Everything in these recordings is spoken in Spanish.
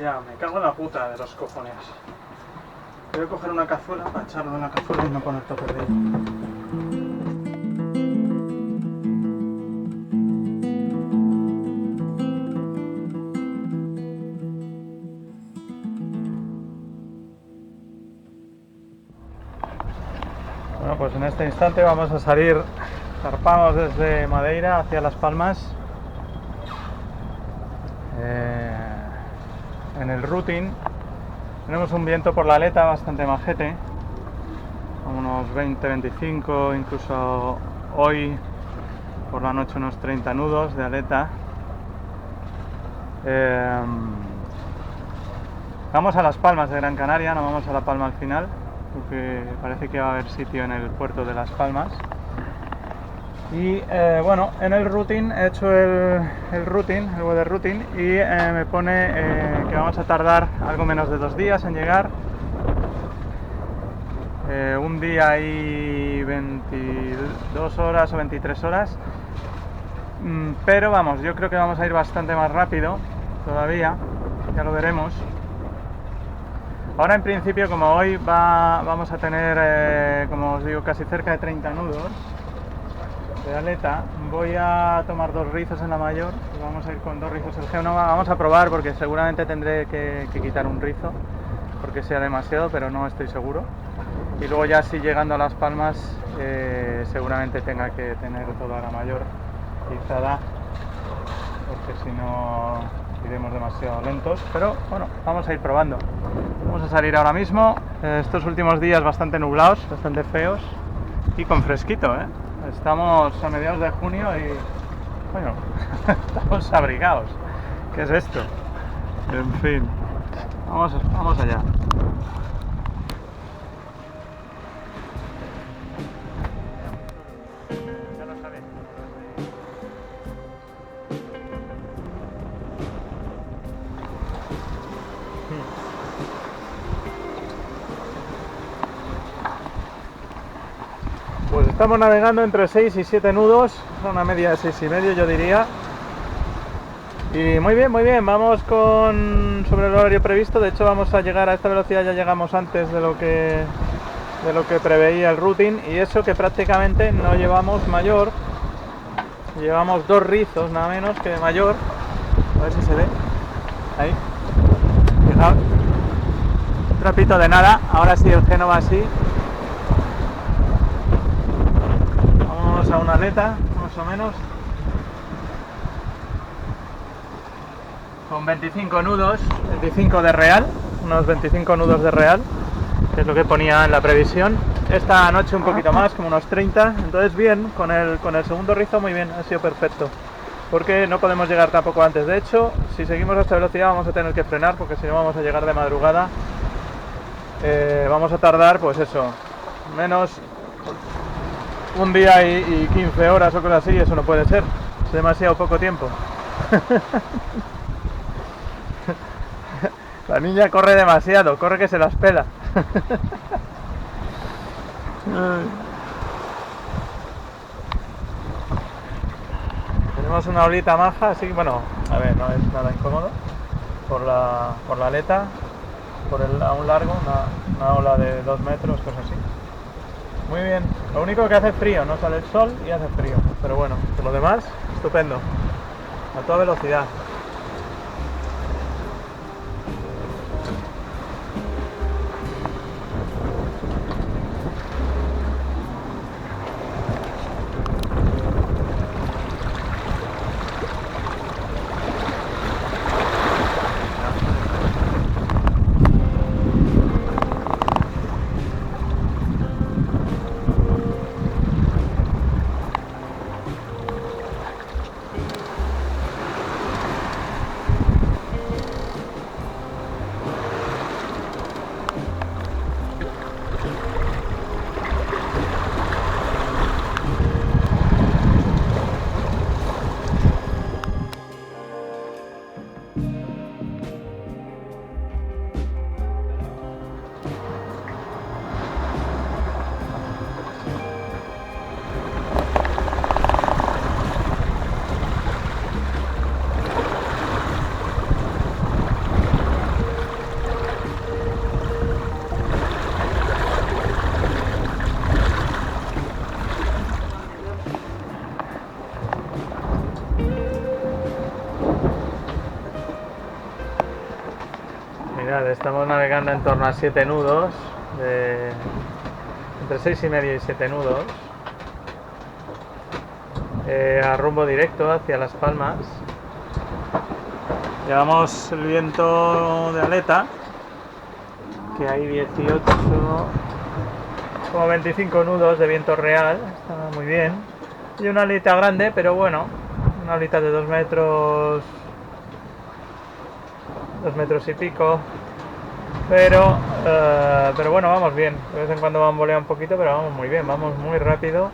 Ya, me cago en la puta de los cojones. Voy a coger una cazuela para echarlo en la cazuela y no poner todo perdido. Bueno, pues en este instante vamos a salir, zarpamos desde Madeira hacia Las Palmas. En el routing tenemos un viento por la aleta bastante majete, unos 20-25, incluso hoy por la noche unos 30 nudos de aleta. Vamos a Las Palmas de Gran Canaria, no vamos a La Palma al final, porque parece que va a haber sitio en el puerto de Las Palmas. Y bueno, en el routing he hecho el weather routing, y me pone que vamos a tardar algo menos de 2 días en llegar. Un día y 22 horas o 23 horas. Pero vamos, yo creo que vamos a ir bastante más rápido todavía, ya lo veremos. Ahora en principio, como hoy vamos a tener, como os digo, casi cerca de 30 nudos de aleta, voy a tomar 2 rizos en la mayor, y vamos a ir con 2 rizos. El Génova vamos a probar, porque seguramente tendré que quitar un rizo porque sea demasiado, pero no estoy seguro. Y luego ya si llegando a Las Palmas seguramente tenga que tener toda la mayor izada, porque si no iremos demasiado lentos. Pero bueno, vamos a ir probando. Vamos a salir ahora mismo, estos últimos días bastante nublados, bastante feos y con fresquito, ¿eh? Estamos a mediados de junio y, bueno, estamos abrigados. ¿Qué es esto? En fin, vamos allá. Pues estamos navegando entre 6 y 7 nudos, una media de 6,5 yo diría. Y muy bien, vamos sobre el horario previsto. De hecho vamos a llegar a esta velocidad, ya llegamos antes de lo que preveía el routing, y eso que prácticamente no llevamos mayor. Llevamos 2 rizos nada menos que de mayor. A ver si se ve. Ahí. Fijaos. Un trapito de nada. Ahora sí el Génova sí. Vamos a una aleta, más o menos. Con 25 nudos, 25 de real. Unos 25 nudos de real, que es lo que ponía en la previsión. Esta noche un poquito más, como unos 30. Entonces bien, con el segundo rizo muy bien, ha sido perfecto. Porque no podemos llegar tampoco antes. De hecho, si seguimos a esta velocidad vamos a tener que frenar, porque si no vamos a llegar de madrugada. Vamos a tardar, pues eso, menos un día y 15 horas o cosas así. Eso no puede ser, es demasiado poco tiempo. La niña corre demasiado, corre que se las pela. Tenemos una olita maja, así que bueno, a ver, no es nada incómodo por la aleta, a un largo, una ola de 2 metros, cosas así. Muy bien, lo único que hace frío, no sale el sol y hace frío, pero bueno, por lo demás, estupendo, a toda velocidad. Mirad, estamos navegando en torno a 7 nudos, entre 6,5 y 7 nudos, a rumbo directo hacia Las Palmas. Llevamos el viento de aleta, que hay 18, como 25 nudos de viento real, está muy bien. Y una alita grande, pero bueno, una alita de 2 metros, 2 metros y pico. Pero bueno, vamos bien. De vez en cuando bambolea un poquito, pero vamos muy bien, vamos muy rápido.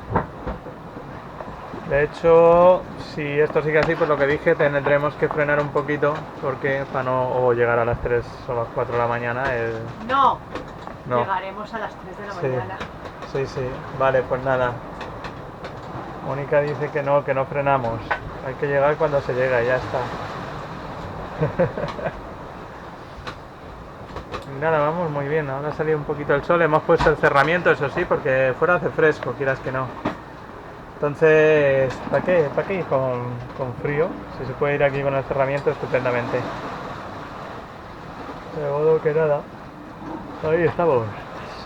De hecho, si esto sigue así, pues lo que dije, tendremos que frenar un poquito, porque para no llegar a las 3 o las 4 de la mañana. No, llegaremos a las 3 de la mañana. Sí, vale, pues nada. Mónica dice que no frenamos. Hay que llegar cuando se llega y ya está. Y nada, vamos muy bien. Ahora ha salido un poquito el sol. Hemos puesto el cerramiento, eso sí, porque fuera hace fresco, quieras que no. Entonces, ¿para qué ir con frío? Si se puede ir aquí con el cerramiento estupendamente. De modo que nada. Ahí estamos.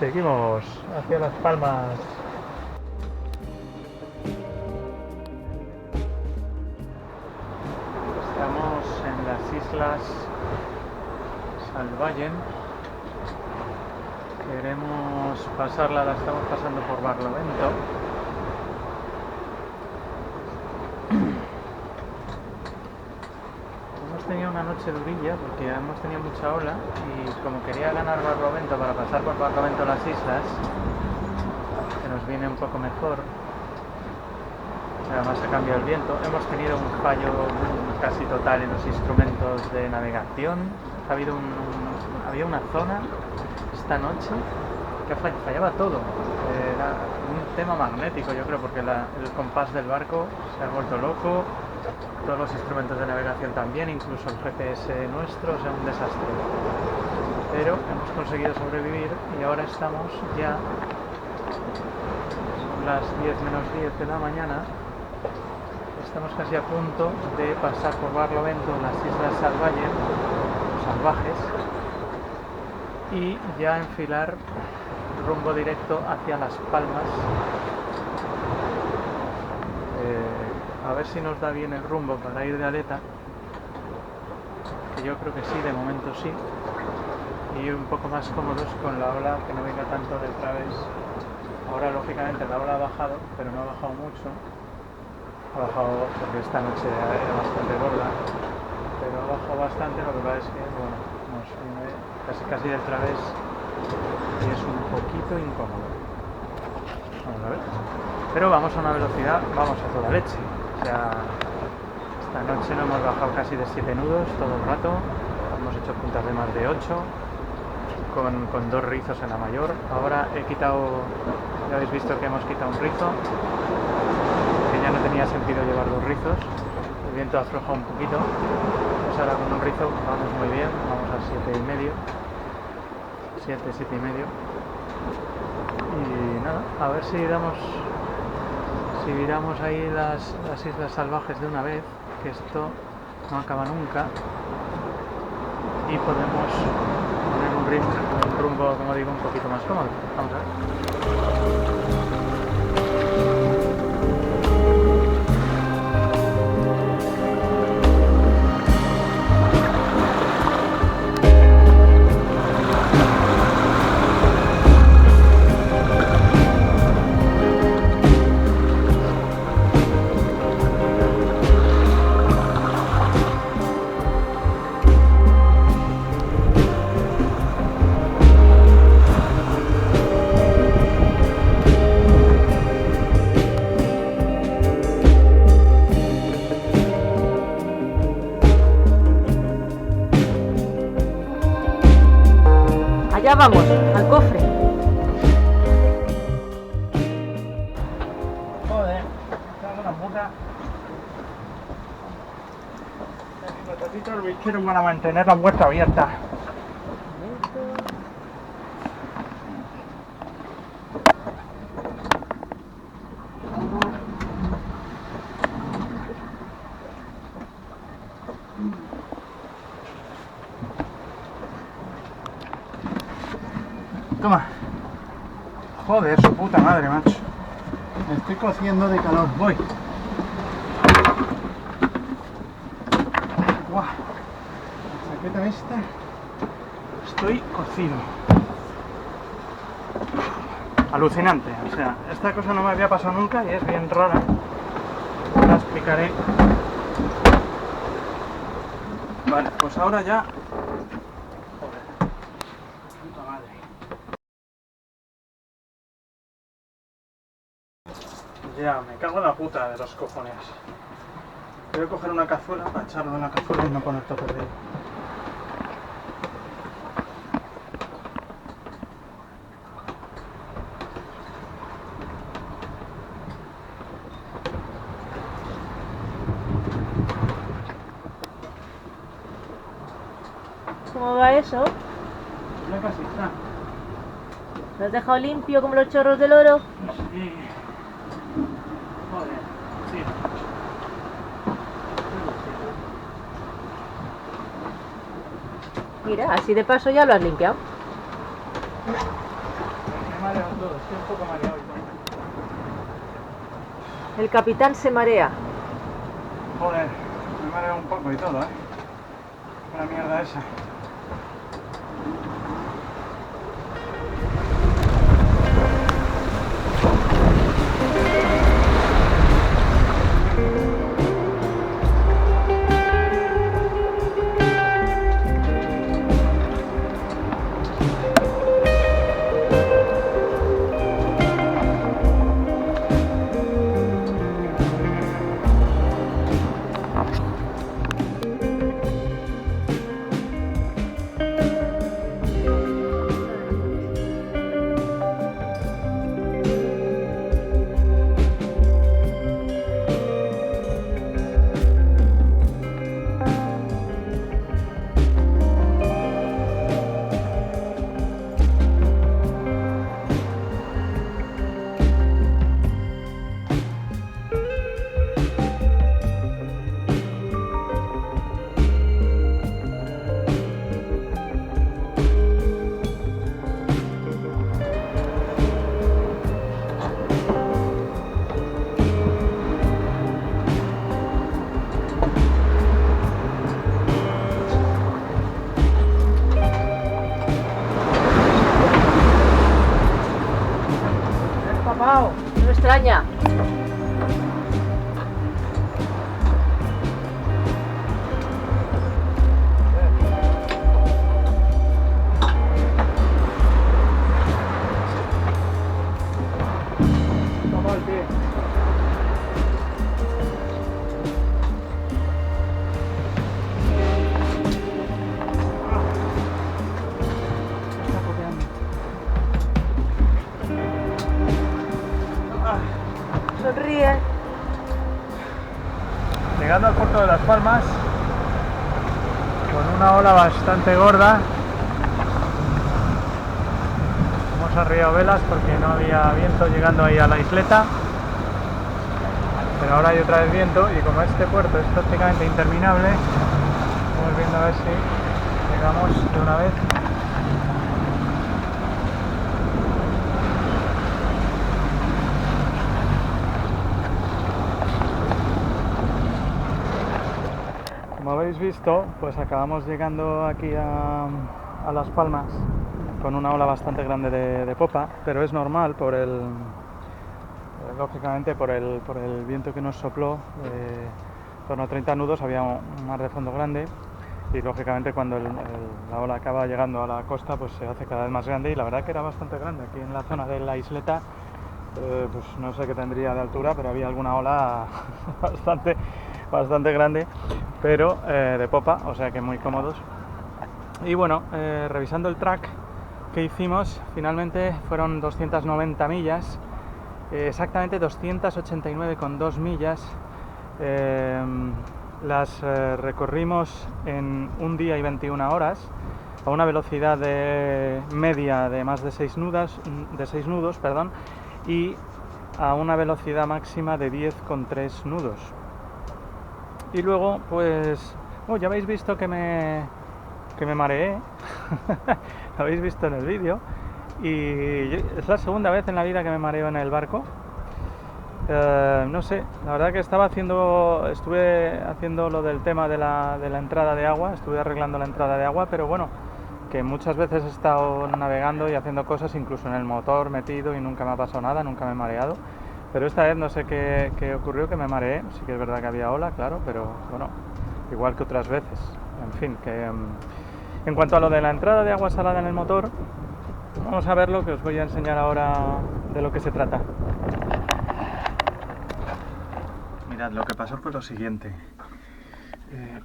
Seguimos hacia Las Palmas. Estamos en las Islas Salvayen. Queremos pasarla, la estamos pasando por Barlovento. Hemos tenido una noche durilla porque hemos tenido mucha ola y como quería ganar Barlovento para pasar por Barlovento las islas, que nos viene un poco mejor, además ha cambiado el viento, hemos tenido un fallo casi total en los instrumentos de navegación. Había una zona esta noche que fallaba todo. Era un tema magnético, yo creo, porque el compás del barco se ha vuelto loco, todos los instrumentos de navegación también, incluso el GPS nuestro, o sea, un desastre. Pero hemos conseguido sobrevivir y ahora estamos ya, son las 10 menos 10 de la mañana, estamos casi a punto de pasar por Barlovento, las Islas Salvajes, y ya enfilar rumbo directo hacia Las Palmas. A ver si nos da bien el rumbo para ir de aleta, que yo creo que sí, de momento sí, y un poco más cómodos con la ola, que no venga tanto del través. Ahora lógicamente la ola ha bajado, pero no ha bajado mucho, ha bajado porque esta noche era bastante gorda, pero ha bajado bastante. Lo que pasa es que bueno, nos viene casi del través y es un poquito incómodo. Vamos a ver, pero vamos a una velocidad, vamos a toda leche. O sea, esta noche no hemos bajado casi de 7 nudos todo el rato, hemos hecho puntas de más de 8 con 2 rizos en la mayor. Ahora he quitado, ya habéis visto que hemos quitado un rizo, que ya no tenía sentido llevar 2 rizos, el viento afloja un poquito, pues ahora con un rizo vamos muy bien, vamos a 7,5, 7,5, y nada, a ver si viramos ahí las Islas Salvajes de una vez, que esto no acaba nunca, y podemos poner un rumbo, como digo, un poquito más cómodo. Vamos a ver. Allá vamos, al cofre. Joder, una puta. Necesito el bichero para mantener la puerta abierta. Toma. Joder, su puta madre, macho. Me estoy cociendo de calor. Voy. Guau. La chaqueta esta. Estoy cocido. Alucinante. O sea, esta cosa no me había pasado nunca y es bien rara. La explicaré. Vale, pues ahora ya. Joder. Puta madre. Ya, me cago en la puta de los cojones. Voy a coger una cazuela para echarlo en la cazuela y no poner todo perdido. ¿Cómo va eso? Ya casi está. ¿Lo has dejado limpio como los chorros del oro? Sí. Joder, sí. Mira, así de paso ya lo has limpiado. Me he mareado todo, estoy un poco mareado y todo. El capitán se marea. Joder, me he mareado un poco y todo, Una mierda esa. No me extraña. Toma el pie. Está copiando. Sonríe. Llegando al puerto de Las Palmas, con una ola bastante gorda. Hemos arriado velas porque no había viento llegando ahí a la isleta, pero ahora hay otra vez viento y como este puerto es prácticamente interminable, vamos viendo a ver si llegamos de una vez. Como habéis visto, pues acabamos llegando aquí a Las Palmas con una ola bastante grande de popa, pero es normal lógicamente por el viento que nos sopló, en torno a 30 nudos, había un mar de fondo grande y lógicamente cuando la ola acaba llegando a la costa pues se hace cada vez más grande y la verdad que era bastante grande. Aquí en la zona de la isleta pues no sé qué tendría de altura, pero había alguna ola bastante grande, pero de popa, o sea que muy cómodos. Y bueno, revisando el track que hicimos, finalmente fueron 290 millas, exactamente 289,2 millas. Las recorrimos en un día y 21 horas a una velocidad media de más de 6 nudos, y a una velocidad máxima de 10,3 nudos. Y luego, pues, ya habéis visto que me mareé, lo habéis visto en el vídeo, y es la segunda vez en la vida que me mareo en el barco. No sé, la verdad que estuve haciendo lo del tema de la entrada de agua, estuve arreglando la entrada de agua, pero bueno, que muchas veces he estado navegando y haciendo cosas incluso en el motor metido y nunca me ha pasado nada, nunca me he mareado. Pero esta vez no sé qué ocurrió, que me mareé. Sí que es verdad que había ola, claro, pero bueno, igual que otras veces. En fin, que en cuanto a lo de la entrada de agua salada en el motor, vamos a ver lo que os voy a enseñar ahora de lo que se trata. Mirad, lo que pasó fue lo siguiente.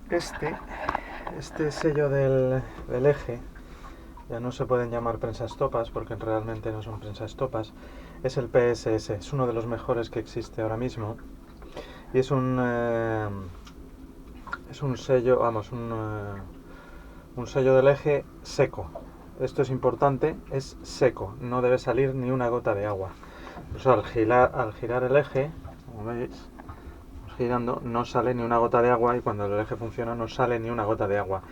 Este sello del eje, ya no se pueden llamar prensaestopas porque realmente no son prensaestopas, es el PSS, es uno de los mejores que existe ahora mismo y es un sello, vamos, un sello del eje seco. Esto es importante, es seco, no debe salir ni una gota de agua. Pues al girar el eje, como veis, girando, no sale ni una gota de agua, y cuando el eje funciona no sale ni una gota de agua.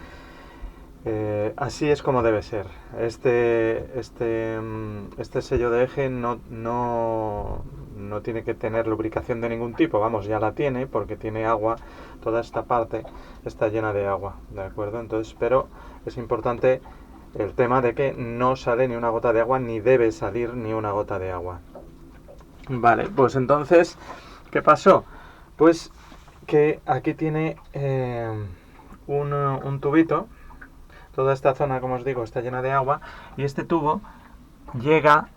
Así es como debe ser. Este sello de eje no tiene que tener lubricación de ningún tipo, vamos, ya la tiene porque tiene agua, toda esta parte está llena de agua, ¿de acuerdo? Entonces, pero es importante el tema de que no sale ni una gota de agua, ni debe salir ni una gota de agua. Vale, pues entonces, ¿qué pasó? Pues que aquí tiene un tubito. Toda esta zona, como os digo, está llena de agua, y este tubo llega,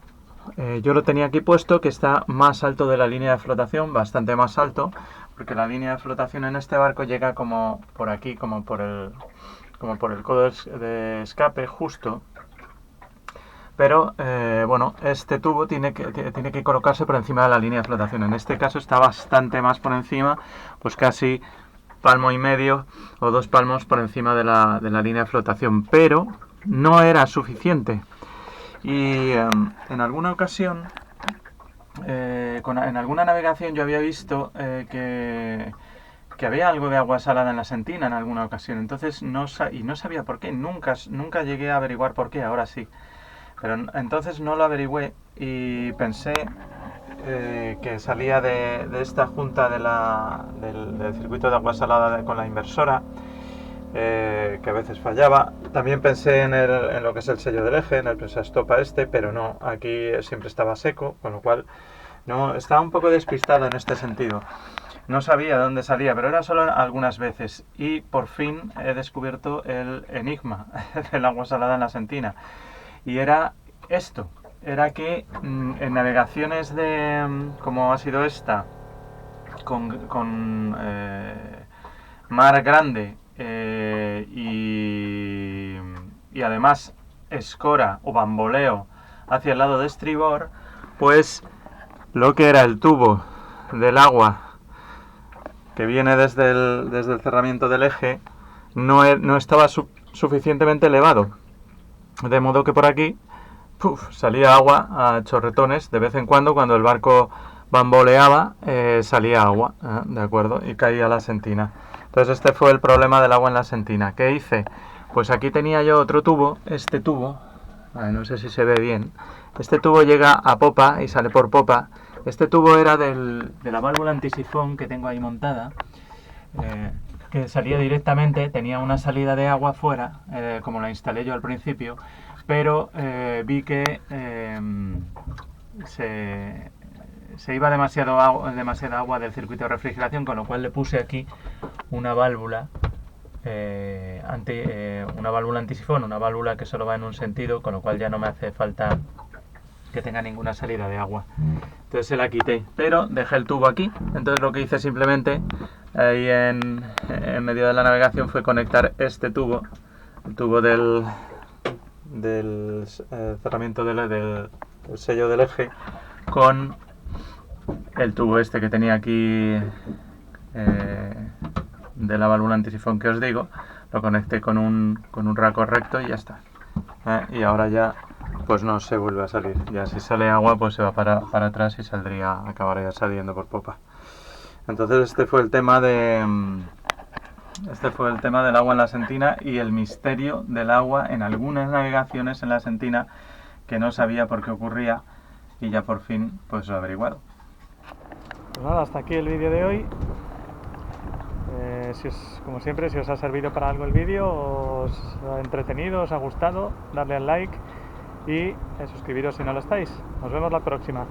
yo lo tenía aquí puesto, que está más alto de la línea de flotación, bastante más alto, porque la línea de flotación en este barco llega como por aquí, como por el codo de escape, justo. Pero bueno, este tubo tiene que colocarse por encima de la línea de flotación. En este caso está bastante más por encima, pues casi palmo y medio o 2 palmos por encima de la línea de flotación, pero no era suficiente. Y en alguna ocasión, en alguna navegación yo había visto que había algo de agua salada en la sentina en alguna ocasión, entonces no sabía por qué, nunca llegué a averiguar por qué, ahora sí. Pero entonces no lo averigüé y pensé que salía de esta junta del circuito de agua salada con la inversora, que a veces fallaba. También pensé en lo que es el sello del eje, en el prensaestopa pero no, aquí siempre estaba seco, con lo cual no, estaba un poco despistado en este sentido. No sabía de dónde salía, pero era solo algunas veces. Y por fin he descubierto el enigma del agua salada en la sentina. Y era esto, era que en navegaciones como ha sido esta, con mar grande y además escora o bamboleo hacia el lado de estribor, pues lo que era el tubo del agua que viene desde el cerramiento del eje no estaba suficientemente elevado. De modo que por aquí salía agua a chorretones de vez en cuando el barco bamboleaba, salía agua, ¿de acuerdo? Y caía la sentina. Entonces este fue el problema del agua en la sentina. ¿Qué hice? Pues aquí tenía yo otro tubo, este tubo, no sé si se ve bien, este tubo llega a popa y sale por popa. Este tubo era de la válvula antisifón que tengo ahí montada, que salía directamente, tenía una salida de agua fuera, como la instalé yo al principio, pero vi que se iba demasiada agua del circuito de refrigeración, con lo cual le puse aquí una válvula una válvula antisifón, una válvula que solo va en un sentido, con lo cual ya no me hace falta que tenga ninguna salida de agua. Entonces se la quité, pero dejé el tubo aquí. Entonces lo que hice simplemente ahí en medio de la navegación fue conectar este tubo, el tubo del cerramiento del sello del eje, con el tubo este que tenía aquí de la válvula antisifón que os digo. Lo conecté con un raco recto y ya está. Y ahora ya pues no se vuelve a salir. Ya si sale agua pues se va para atrás y acabaría saliendo por popa. Entonces este fue el tema del agua en la sentina y el misterio del agua en algunas navegaciones en la sentina que no sabía por qué ocurría y ya por fin pues lo he averiguado. Pues nada, hasta aquí el vídeo de hoy. Como siempre, si os ha servido para algo el vídeo, os ha entretenido, os ha gustado, darle al like y suscribiros si no lo estáis. Nos vemos la próxima.